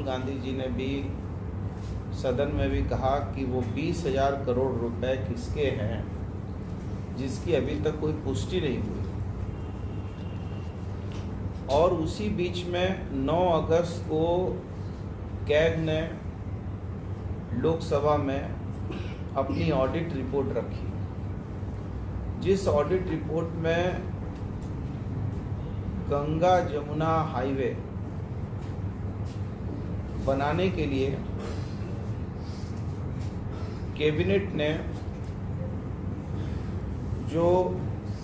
गांधी जी ने भी सदन में भी कहा कि वो 20,000 करोड़ रुपए किसके हैं, जिसकी अभी तक कोई पुष्टि नहीं हुई। और उसी बीच में 9 अगस्त को कैग ने लोकसभा में अपनी ऑडिट रिपोर्ट रखी, जिस ऑडिट रिपोर्ट में गंगा जमुना हाईवे बनाने के लिए कैबिनेट ने जो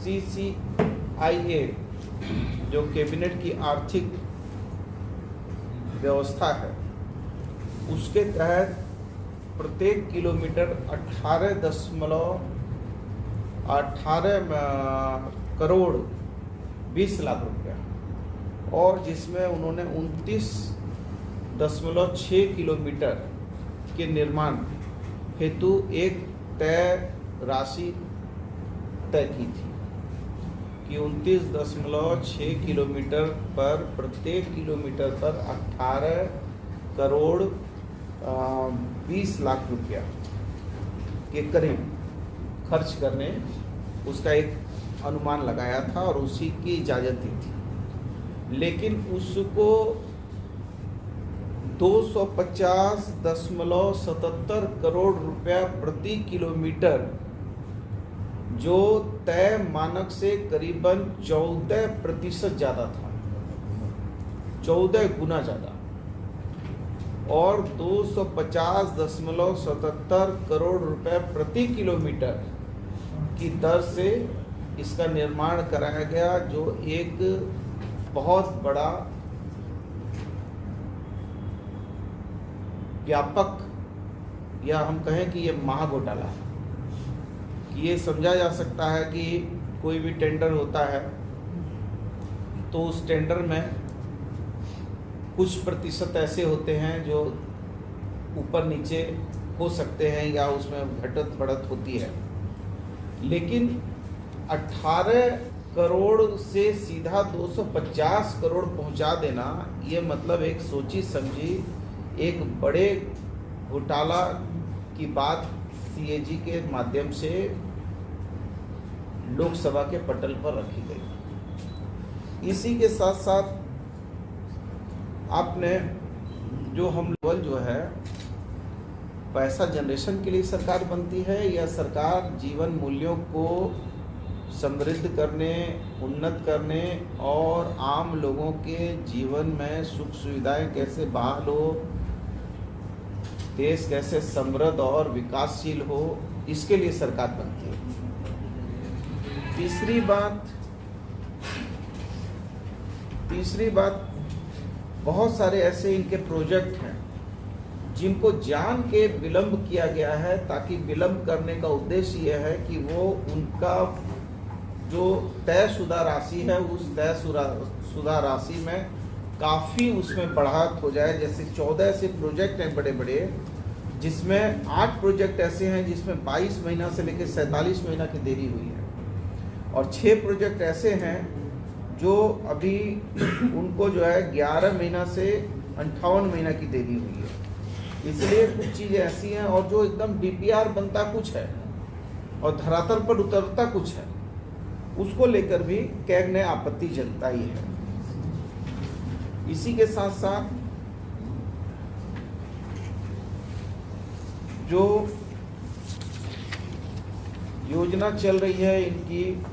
CCIA जो कैबिनेट की आर्थिक व्यवस्था है उसके तहत प्रत्येक किलोमीटर 18 करोड़ 20 लाख रुपया, और जिसमें उन्होंने 29.6 किलोमीटर के निर्माण हेतु एक तय राशि तय की थी कि 29.6 किलोमीटर पर प्रत्येक किलोमीटर पर 18 करोड़ 20 लाख रुपया के करीब खर्च करने उसका एक अनुमान लगाया था और उसी की इजाज़त दी थी। लेकिन उसको 250.77 करोड़ रुपया प्रति किलोमीटर, जो तय मानक से करीबन 14% ज़्यादा था, 14 गुना ज़्यादा, और 250.77 करोड़ रुपए प्रति किलोमीटर की दर से इसका निर्माण कराया गया, जो एक बहुत बड़ा व्यापक, या हम कहें कि ये महाघोटाला है। कि ये समझा जा सकता है कि कोई भी टेंडर होता है तो उस टेंडर में कुछ प्रतिशत ऐसे होते हैं जो ऊपर नीचे हो सकते हैं या उसमें घटत बढ़त होती है, लेकिन 18 करोड़ से सीधा 250 करोड़ पहुंचा देना, ये मतलब एक सोची समझी एक बड़े घोटाला की बात CAG के माध्यम से लोकसभा के पटल पर रखी गई। इसी के साथ साथ आपने जो हम लेवल जो है पैसा जनरेशन के लिए सरकार बनती है, या सरकार जीवन मूल्यों को समृद्ध करने, उन्नत करने और आम लोगों के जीवन में सुख सुविधाएं कैसे बहाल हो, देश कैसे समृद्ध और विकासशील हो, इसके लिए सरकार बनती है। तीसरी बात बहुत सारे ऐसे इनके प्रोजेक्ट हैं जिनको जान के विलंब किया गया है, ताकि विलंब करने का उद्देश्य यह है कि वो उनका जो तयशुदा राशि है उस तयशुदा राशि में काफ़ी उसमें बढ़ात हो जाए। जैसे 14 ऐसे प्रोजेक्ट हैं बड़े बड़े, जिसमें 8 प्रोजेक्ट ऐसे हैं जिसमें 22 महीना से लेकर 47 महीना की देरी हुई है, और 6 प्रोजेक्ट ऐसे हैं जो अभी उनको जो है 11 महीना से 58 महीना की देरी हुई है। इसलिए कुछ चीज़ें ऐसी हैं, और जो एकदम DPR बनता कुछ है और धरातल पर उतरता कुछ है, उसको लेकर भी कैग ने आपत्ति जताई है। इसी के साथ साथ जो योजना चल रही है इनकी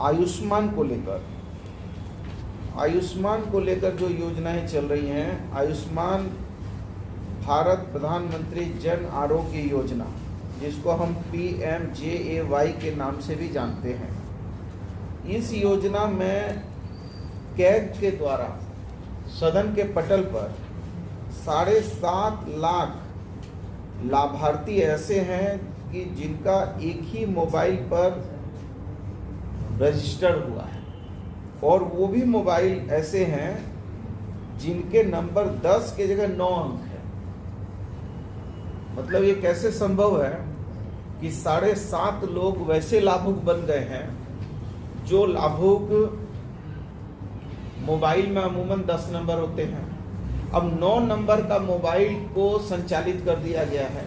आयुष्मान को लेकर जो योजनाएं चल रही हैं, आयुष्मान भारत प्रधानमंत्री जन आरोग्य योजना, जिसको हम PMJAY के नाम से भी जानते हैं। इस योजना में कैग के द्वारा सदन के पटल पर 7.5 लाख लाभार्थी ऐसे हैं कि जिनका एक ही मोबाइल पर रजिस्टर हुआ है, और वो भी मोबाइल ऐसे हैं जिनके नंबर 10 के जगह 9 अंक है। मतलब ये कैसे संभव है कि 7.5 लोग वैसे लाभुक बन गए हैं जो लाभुक मोबाइल में अमूमन 10 नंबर होते हैं, अब 9 नंबर का मोबाइल को संचालित कर दिया गया है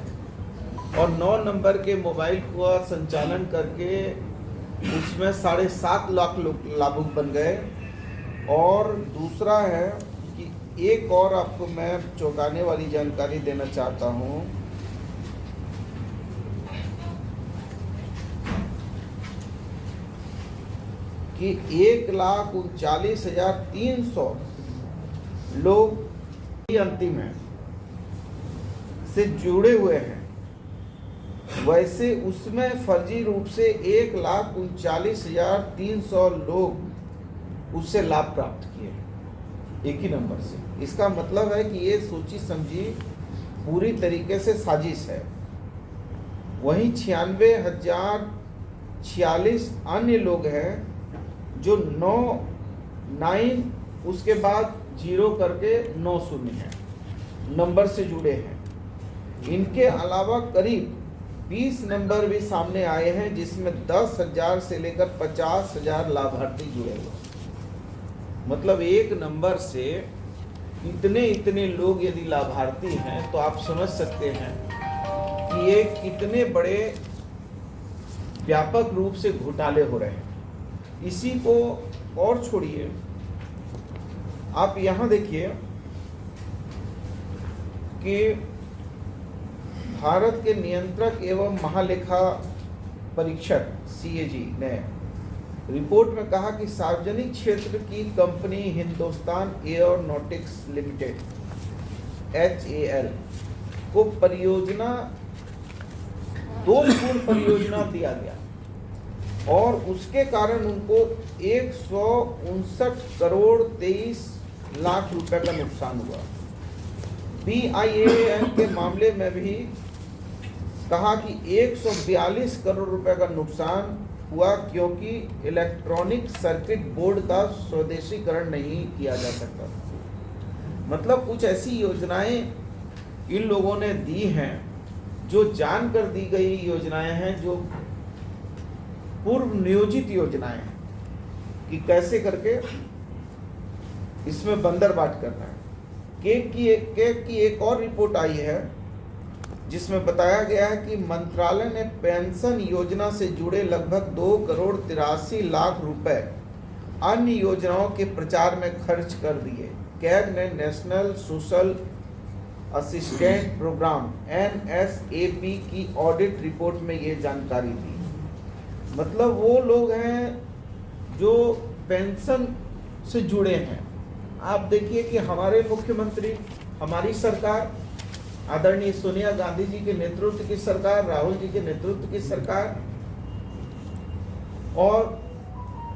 और 9 नंबर के मोबाइल का संचालन करके उसमें 7.5 लाख लोग लाभुक बन गए। और दूसरा है कि एक और आपको मैं चौंकाने वाली जानकारी देना चाहता हूँ कि 1,39,300 लोग अंतिम है से जुड़े हुए हैं। वैसे उसमें फर्जी रूप से 1,39,300 लोग उससे लाभ प्राप्त किए एक ही नंबर से। इसका मतलब है कि ये सोची समझी पूरी तरीके से साजिश है। वहीं 96,046 अन्य लोग हैं जो 9 उसके बाद 0 करके 9 शून्य है नंबर से जुड़े हैं। इनके अलावा करीब 20 नंबर भी सामने आए हैं जिसमें 10,000 से लेकर 50,000 लाभार्थी जुड़े हुए। मतलब एक नंबर से इतने लोग यदि लाभार्थी हैं तो आप समझ सकते हैं कि ये कितने बड़े व्यापक रूप से घोटाले हो रहे हैं। इसी को और छोड़िए, आप यहाँ देखिए कि भारत के नियंत्रक एवं महालेखा परीक्षक CAG ने रिपोर्ट में कहा कि सार्वजनिक क्षेत्र की company Hindustan aeronautics limited HAL को परियोजना 2 पूर्ण परियोजना दिया गया और उसके कारण उनको 159 करोड़ 23 लाख रुपए का नुकसान हुआ। BIAN के मामले में भी कहा कि 142 करोड़ रुपए का नुकसान हुआ क्योंकि इलेक्ट्रॉनिक सर्किट बोर्ड का स्वदेशीकरण नहीं किया जा सकता। मतलब कुछ ऐसी योजनाएं इन लोगों ने दी हैं जो जानकर दी गई योजनाएं हैं, जो पूर्व नियोजित योजनाएं हैं कि कैसे करके इसमें बंदरबाट करना है। केक की एक और रिपोर्ट आई है जिसमें बताया गया है कि मंत्रालय ने पेंशन योजना से जुड़े लगभग 2 करोड़ 83 लाख रुपए अन्य योजनाओं के प्रचार में खर्च कर दिए। कैग ने national social assistant program NSAP की ऑडिट रिपोर्ट में ये जानकारी दी। मतलब वो लोग हैं जो पेंशन से जुड़े हैं। आप देखिए कि हमारे मुख्यमंत्री, हमारी सरकार, आदरणीय सोनिया गांधी जी के नेतृत्व की सरकार, राहुल जी के नेतृत्व की सरकार और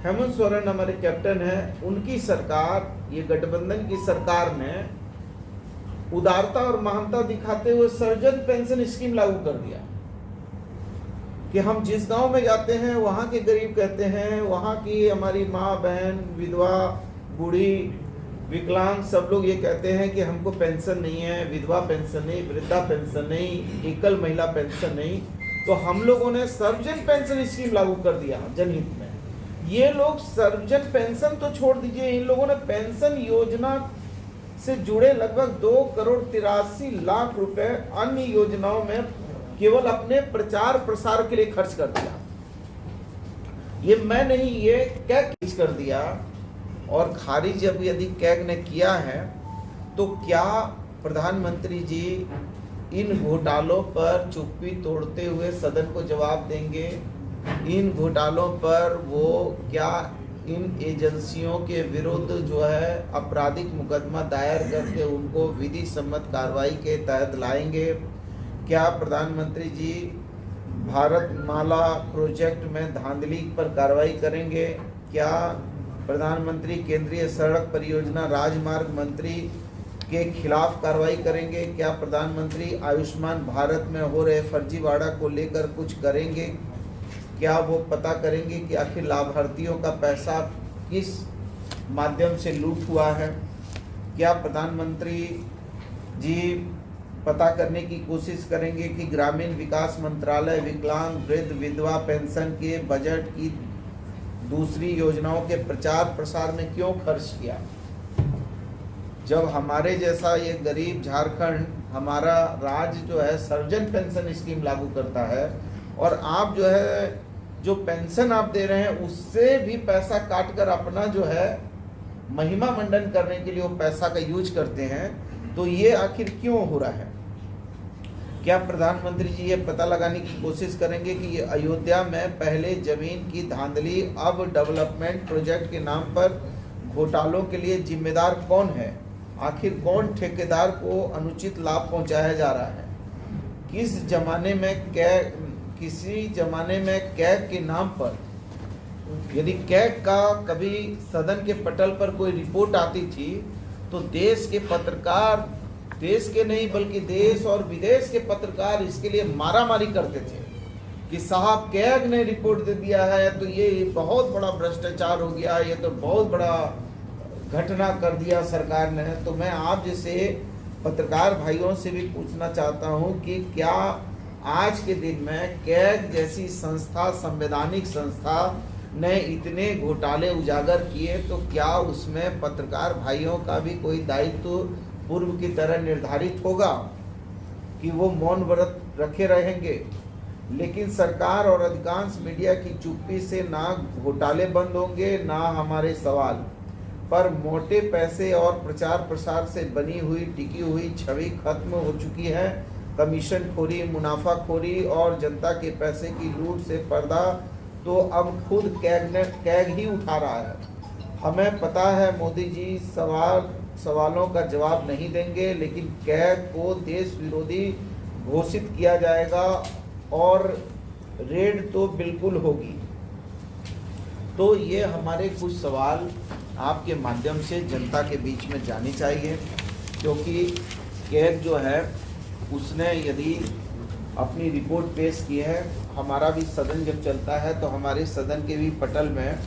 हेमंत सोरेन हमारे कैप्टन हैं, उनकी सरकार, ये गठबंधन की सरकार ने उदारता और महानता दिखाते हुए सर्वजन पेंशन स्कीम लागू कर दिया कि हम जिस गांव में जाते हैं वहां के गरीब कहते हैं, वहां की हमारी माँ बहन, विधवा, बूढ़ी, विकलांग सब लोग ये कहते हैं कि हमको पेंशन नहीं है, विधवा पेंशन नहीं, वृद्धा पेंशन नहीं, एकल महिला पेंशन नहीं। तो हम लोगों ने सर्वजन पेंशन स्कीम लागू कर दिया जनहित में। ये लोग सर्वजन पेंशन तो छोड़ दीजिए, इन लोगों ने पेंशन योजना से जुड़े लगभग 2 करोड़ 83 लाख रुपए अन्य योजनाओं में केवल अपने प्रचार प्रसार के लिए खर्च कर दिया। ये मैं नहीं, ये कैग कर दिया। और खारिज जब यदि कैग ने किया है तो क्या प्रधानमंत्री जी इन घोटालों पर चुप्पी तोड़ते हुए सदन को जवाब देंगे? इन घोटालों पर वो क्या इन एजेंसियों के विरुद्ध जो है आपराधिक मुकदमा दायर करके उनको विधि सम्मत कार्रवाई के तहत लाएंगे? क्या प्रधानमंत्री जी भारत माला प्रोजेक्ट में धांधली पर कार्रवाई करेंगे? क्या प्रधानमंत्री केंद्रीय सड़क परियोजना राजमार्ग मंत्री के खिलाफ कार्रवाई करेंगे? क्या प्रधानमंत्री आयुष्मान भारत में हो रहे फर्जीवाड़ा को लेकर कुछ करेंगे? क्या वो पता करेंगे कि आखिर लाभार्थियों का पैसा किस माध्यम से लूट हुआ है? क्या प्रधानमंत्री जी पता करने की कोशिश करेंगे कि ग्रामीण विकास मंत्रालय विकलांग, वृद्ध, विधवा पेंशन के बजट की दूसरी योजनाओं के प्रचार प्रसार में क्यों खर्च किया? जब हमारे जैसा ये गरीब झारखंड, हमारा राज्य जो है सर्जन पेंशन स्कीम लागू करता है, और आप जो है जो पेंशन आप दे रहे हैं उससे भी पैसा काट कर अपना जो है महिमा मंडन करने के लिए वो पैसा का यूज करते हैं, तो ये आखिर क्यों हो रहा है? क्या प्रधानमंत्री जी ये पता लगाने की कोशिश करेंगे कि अयोध्या में पहले जमीन की धांधली, अब डेवलपमेंट प्रोजेक्ट के नाम पर घोटालों के लिए जिम्मेदार कौन है? आखिर कौन ठेकेदार को अनुचित लाभ पहुंचाया जा रहा है? किस जमाने में किसी जमाने में कैग के नाम पर, यदि कैग का कभी सदन के पटल पर कोई रिपोर्ट आती थी तो देश के पत्रकार, देश के नहीं बल्कि देश और विदेश के पत्रकार इसके लिए मारामारी करते थे कि साहब कैग ने रिपोर्ट दे दिया है तो ये बहुत बड़ा भ्रष्टाचार हो गया, ये तो बहुत बड़ा घटना कर दिया सरकार ने। तो मैं आप जैसे पत्रकार भाइयों से भी पूछना चाहता हूं कि क्या आज के दिन में कैग जैसी संस्था, संवैधानिक संस्था ने इतने घोटाले उजागर किए, तो क्या उसमें पत्रकार भाइयों का भी कोई दायित्व पूर्व की तरह निर्धारित होगा कि वो मौन व्रत रखे रहेंगे? लेकिन सरकार और अधिकांश मीडिया की चुप्पी से ना घोटाले बंद होंगे, ना हमारे सवाल पर मोटे पैसे और प्रचार प्रसार से बनी हुई टिकी हुई छवि खत्म हो चुकी है। कमीशन खोरी, मुनाफाखोरी और जनता के पैसे की लूट से पर्दा तो अब खुद कैग ही उठा रहा है। हमें पता है मोदी जी सवालों का जवाब नहीं देंगे, लेकिन कैग को देश विरोधी घोषित किया जाएगा और रेड तो बिल्कुल होगी। तो ये हमारे कुछ सवाल आपके माध्यम से जनता के बीच में जाने चाहिए, क्योंकि कैग जो है उसने यदि अपनी रिपोर्ट पेश की है, हमारा भी सदन जब चलता है तो हमारे सदन के भी पटल में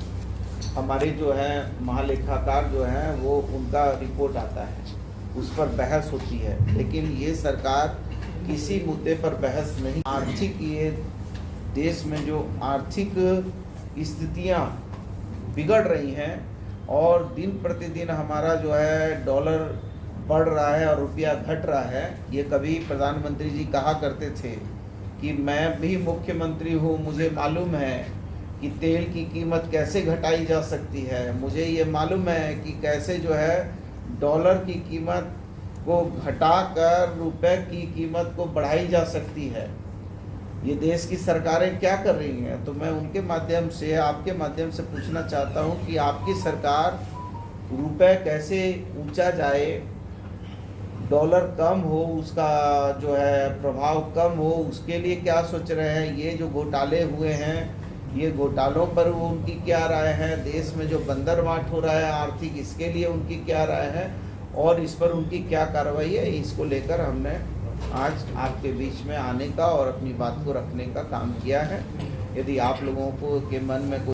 हमारे जो है महालेखाकार जो हैं वो उनका रिपोर्ट आता है, उस पर बहस होती है। लेकिन ये सरकार किसी मुद्दे पर बहस नहीं। आर्थिक, ये देश में जो आर्थिक स्थितियां बिगड़ रही हैं और दिन प्रतिदिन हमारा जो है डॉलर बढ़ रहा है और रुपया घट रहा है। ये कभी प्रधानमंत्री जी कहा करते थे कि मैं भी मुख्यमंत्री हूँ, मुझे मालूम है कि तेल की कीमत कैसे घटाई जा सकती है, मुझे ये मालूम है कि कैसे जो है डॉलर की कीमत को घटाकर रुपए की कीमत को बढ़ाई जा सकती है। ये देश की सरकारें क्या कर रही हैं? तो मैं उनके माध्यम से, आपके माध्यम से पूछना चाहता हूँ कि आपकी सरकार रुपए कैसे ऊंचा जाए, डॉलर कम हो, उसका जो है प्रभाव कम हो, उसके लिए क्या सोच रहे हैं? ये जो घोटाले हुए हैं, ये घोटालों पर वो उनकी क्या राय है? देश में जो बंदरवाट हो रहा है आर्थिक, इसके लिए उनकी क्या राय है और इस पर उनकी क्या कार्रवाई है? इसको लेकर हमने आज आपके बीच में आने का और अपनी बात को रखने का काम किया है। यदि आप लोगों को के मन में कोई